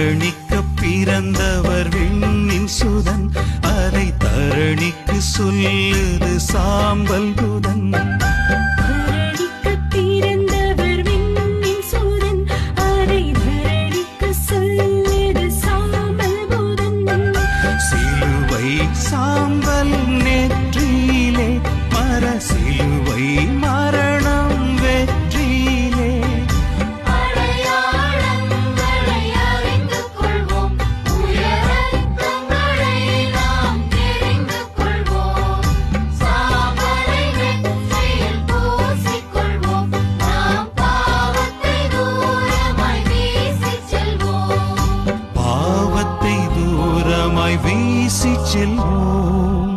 தரணிக்க பிறந்தவர் விண்ணின் சுதன், அதை தரணிக்கு சொல்லுது சாம்பல் புதன். சாம்பல் நெற்றியிலே மர சிலுவை மரணம் வெற்றியிலே. பாவத்தை தூரமாய் வீசிச் செல்வோம்.